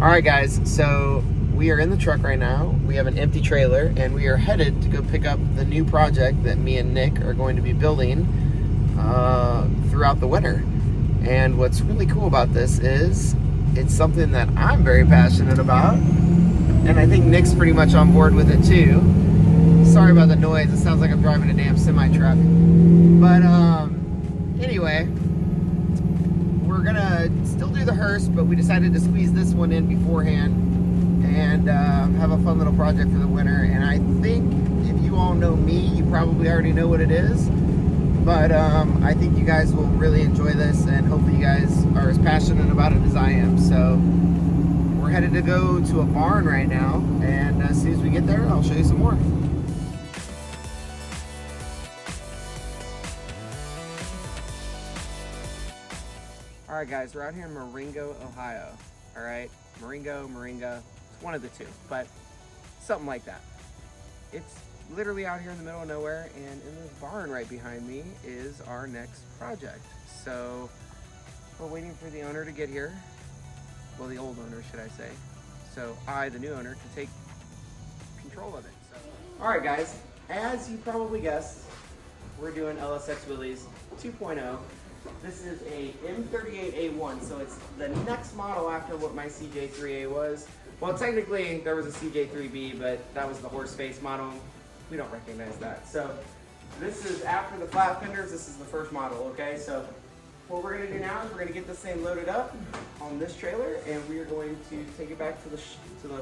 All right, guys, so we are in the truck right now. We have an empty trailer, and we are headed to go pick up the new project that me and Nick are going to be building throughout the winter. And what's really cool about this is it's something that I'm very passionate about, and I think Nick's pretty much on board with it too. Sorry about the noise. It sounds like I'm driving a damn semi-truck. But anyway, we're gonna still do the hearse, but we decided to squeeze this one in beforehand and have a fun little project for the winter. And I think if you all know me, you probably already know what it is. But I think you guys will really enjoy this, and hopefully you guys are as passionate about it as I am. So we're headed to go to a barn right now, and as soon as we get there, I'll show you some more. All right, guys, we're out here in Marengo, Ohio. All right, Moringa, it's one of the two, but something like that. It's literally out here in the middle of nowhere, and in this barn right behind me is our next project. So we're waiting for the owner to get here. Well, the old owner, should I say. So I, the new owner, can take control of it. So. All right, guys, as you probably guessed, we're doing LSX Willys 2.0. This is a M38A1, so it's the next model after what my CJ3A was. Well, technically there was a CJ3B, but that was the horse face model. We don't recognize that. So this is after the flat fenders. This is the first model, okay? So what we're gonna do now is we're gonna get this thing loaded up on this trailer, and we are going to take it back to the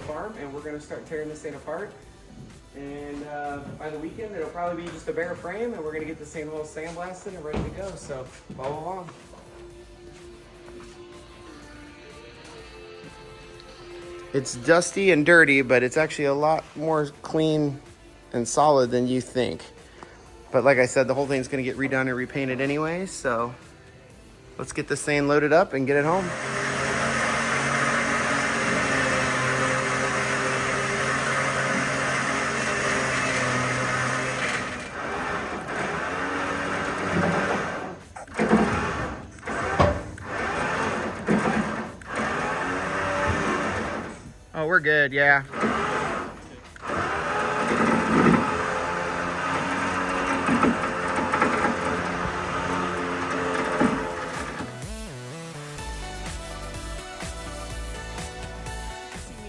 farm, and we're gonna start tearing this thing apart. And by the weekend, it'll probably be just a bare frame, and we're gonna get this thing all sandblasted and ready to go. So follow along. It's dusty and dirty, but it's actually a lot more clean and solid than you think. But like I said, the whole thing's gonna get redone and repainted anyway. So let's get this thing loaded up and get it home. Oh, we're good, yeah.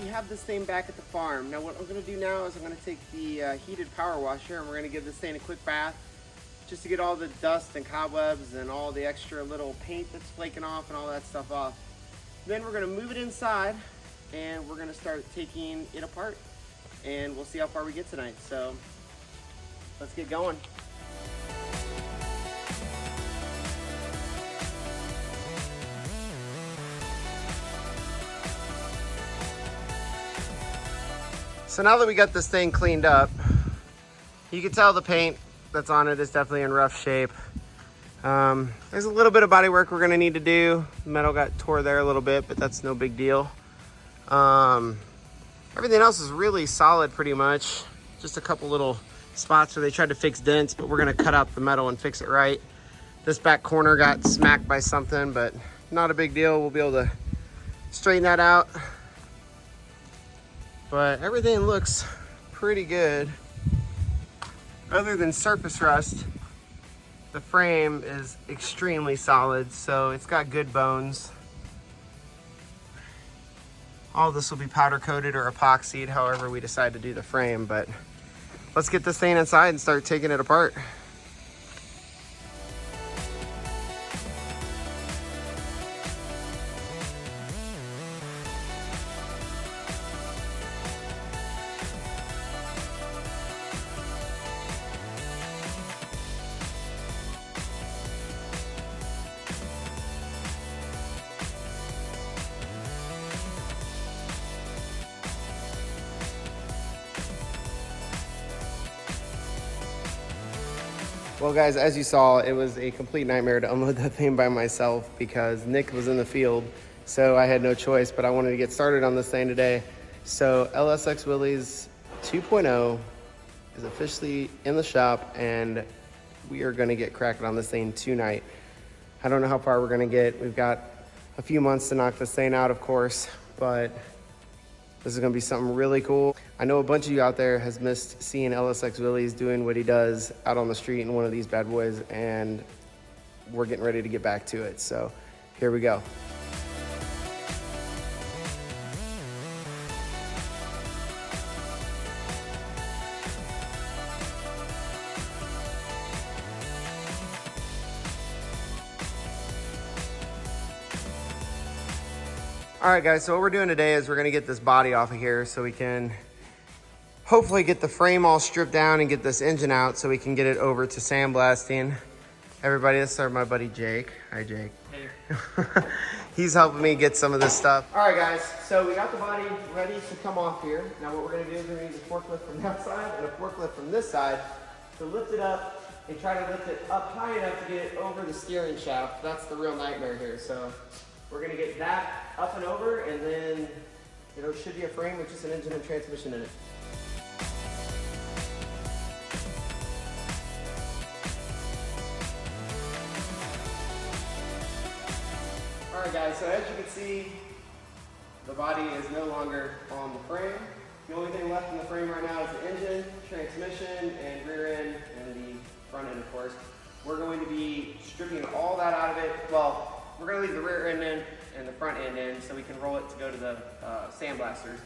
We have this thing back at the farm. Now what I'm going to do now is I'm going to take the heated power washer, and we're going to give this thing a quick bath just to get all the dust and cobwebs and all the extra little paint that's flaking off and all that stuff off. Then we're going to move it inside, and we're gonna start taking it apart, and we'll see how far we get tonight. So let's get going. So now that we got this thing cleaned up, you can tell the paint that's on it is definitely in rough shape. There's a little bit of body work we're gonna need to do. The metal got tore there a little bit, but that's no big deal. Everything else is really solid pretty much. Just a couple little spots where they tried to fix dents, but we're gonna cut out the metal and fix it right. This back corner got smacked by something, but not a big deal. We'll be able to straighten that out. But everything looks pretty good. Other than surface rust, the frame is extremely solid, so it's got good bones. All this will be powder coated or epoxied, however we decide to do the frame, but let's get this thing inside and start taking it apart. Well guys, as you saw, it was a complete nightmare to unload that thing by myself because Nick was in the field, so I had no choice, but I wanted to get started on this thing today. So LSX Willys 2.0 is officially in the shop, and we are gonna get cracking on this thing tonight. I don't know how far we're gonna get. We've got a few months to knock this thing out, of course, but This is gonna be something really cool. I know a bunch of you out there has missed seeing LSX Willys doing what he does out on the street in one of these bad boys, and we're getting ready to get back to it. So here we go. All right, guys, so what we're doing today is we're gonna get this body off of here so we can hopefully get the frame all stripped down and get this engine out so we can get it over to sandblasting. Everybody, this is my buddy Jake. Hi, Jake. Hey. He's helping me get some of this stuff. All right, guys, so we got the body ready to come off here. Now what we're gonna do is we're gonna use a forklift from that side and a forklift from this side to lift it up and try to lift it up high enough to get it over the steering shaft. That's the real nightmare here. So we're gonna get that up and over, and then it should be a frame with just an engine and transmission in it. All right, guys, so as you can see, the body is no longer on the frame. The only thing left in the frame right now is the engine, transmission, and rear end, and the front end, of course. We're going to be stripping all that out of it. Well, we're going to leave the rear end in and the front end in so we can roll it to go to the sandblasters.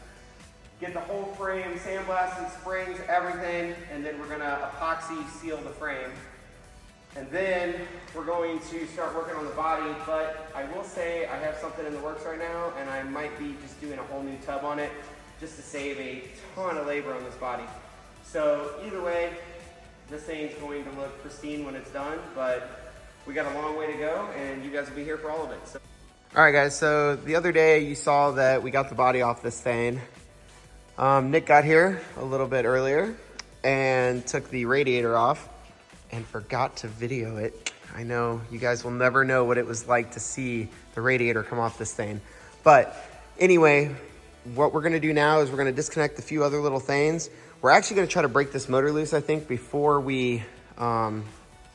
Get the whole frame sandblasted, springs, everything, and then we're going to epoxy seal the frame. And then we're going to start working on the body, but I will say I have something in the works right now, and I might be just doing a whole new tub on it just to save a ton of labor on this body. So either way, this thing's going to look pristine when it's done, but we got a long way to go, and you guys will be here for all of it. So. All right, guys, so the other day you saw that we got the body off this thing. Nick got here a little bit earlier and took the radiator off and forgot to video it. I know you guys will never know what it was like to see the radiator come off this thing. But anyway, what we're gonna do now is we're gonna disconnect a few other little things. We're actually gonna try to break this motor loose, I think, before we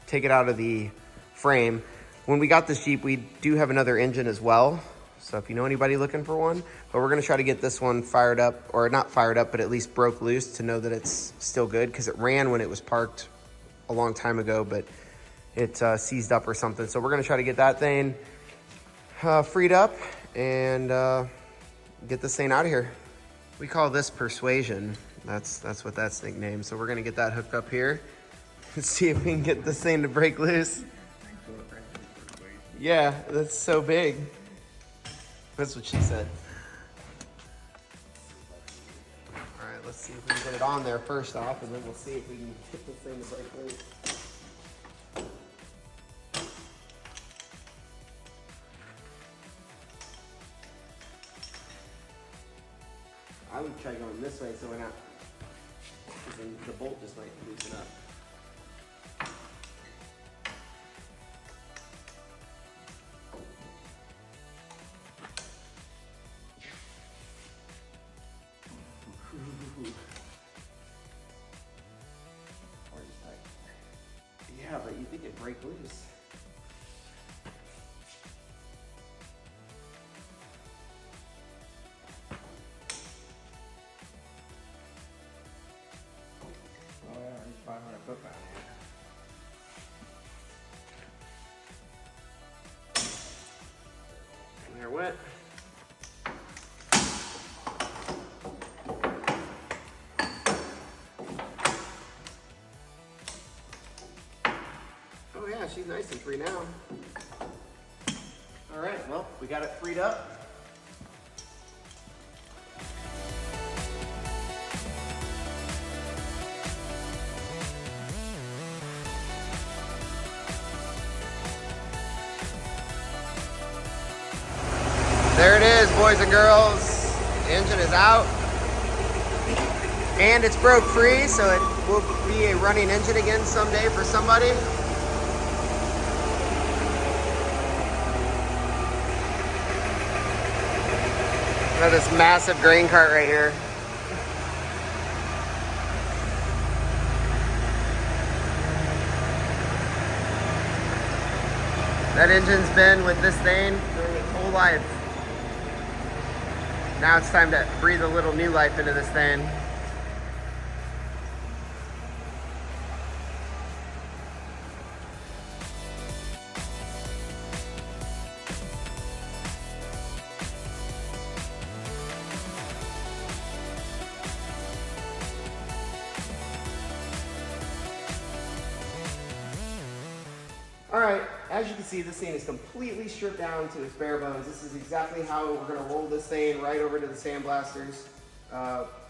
take it out of the frame. When we got this Jeep, we do have another engine as well. So if you know anybody looking for one, but we're gonna try to get this one fired up, or not fired up, but at least broke loose to know that it's still good, because it ran when it was parked a long time ago, but it seized up or something. So we're gonna try to get that thing freed up and get this thing out of here. We call this Persuasion. That's what that's nicknamed. So we're gonna get that hooked up here and see if we can get this thing to break loose. Yeah, that's so big. That's what she said. All right, let's see if we can get it on there first off, and then we'll see if we can get this thing to break loose. I would try going this way so we're not, because then the bolt just might loosen up. Yeah, but you think it'd break loose. Oh yeah, there's 500 foot back. And there it went. Oh yeah, she's nice and free now. All right, well, we got it freed up. There it is, boys and girls. The engine is out. And it's broke free, so it will be a running engine again someday for somebody. Look at this massive grain cart right here. That engine's been with this thing during its whole life. Now it's time to breathe a little new life into this thing. All right, as you can see, this thing is completely stripped down to its bare bones. This is exactly how we're gonna roll this thing right over to the sandblasters.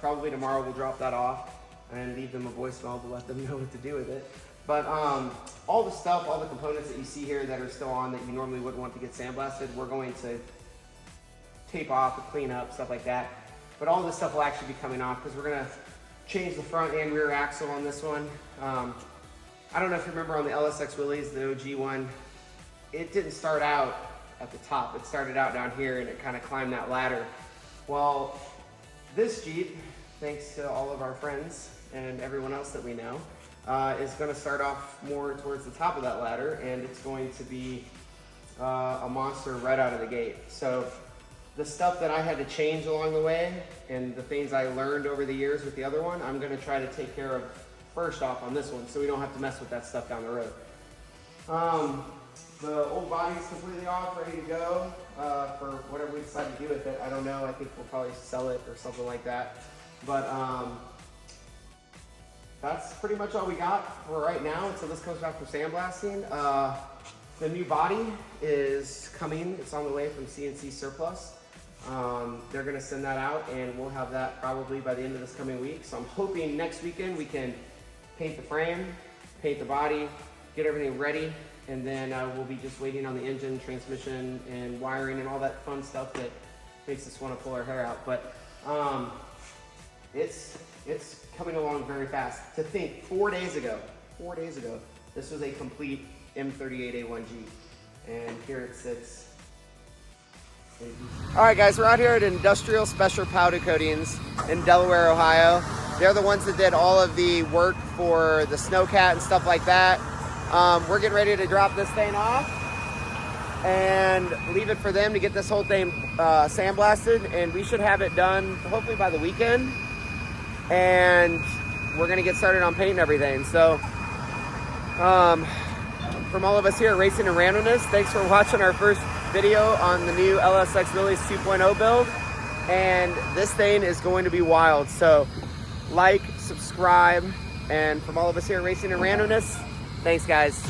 Probably tomorrow we'll drop that off and leave them a voicemail to let them know what to do with it. But all the stuff, all the components that you see here that are still on that you normally wouldn't want to get sandblasted, we're going to tape off and clean up, stuff like that. But all this stuff will actually be coming off because we're gonna change the front and rear axle on this one. I don't know if you remember on the LSX Willys, the OG one, it didn't start out at the top. It started out down here and it kind of climbed that ladder. Well, this Jeep, thanks to all of our friends and everyone else that we know, is going to start off more towards the top of that ladder, and it's going to be a monster right out of the gate. So the stuff that I had to change along the way and the things I learned over the years with the other one, I'm going to try to take care of first off on this one, so we don't have to mess with that stuff down the road. The old body's completely off, ready to go for whatever we decide to do with it. I don't know, I think we'll probably sell it or something like that. But that's pretty much all we got for right now until this comes back from sandblasting. The new body is coming, it's on the way from CNC Surplus. They're gonna send that out and we'll have that probably by the end of this coming week. So I'm hoping next weekend we can paint the frame, paint the body, get everything ready, and then we'll be just waiting on the engine, transmission, and wiring and all that fun stuff that makes us want to pull our hair out. But it's coming along very fast. To think 4 days ago, this was a complete M38A1G, and here it sits. All right, guys, we're out here at Industrial Special Powder Coatings in Delaware, Ohio. They're the ones that did all of the work for the Snowcat and stuff like that. We're getting ready to drop this thing off and leave it for them to get this whole thing sandblasted, and we should have it done hopefully by the weekend. And we're gonna get started on painting everything. So from all of us here at Racing and Randomness, thanks for watching our first video on the new LSX Willys 2.0 build, and this thing is going to be wild. So like, subscribe, and from all of us here at Racing and Randomness, thanks guys.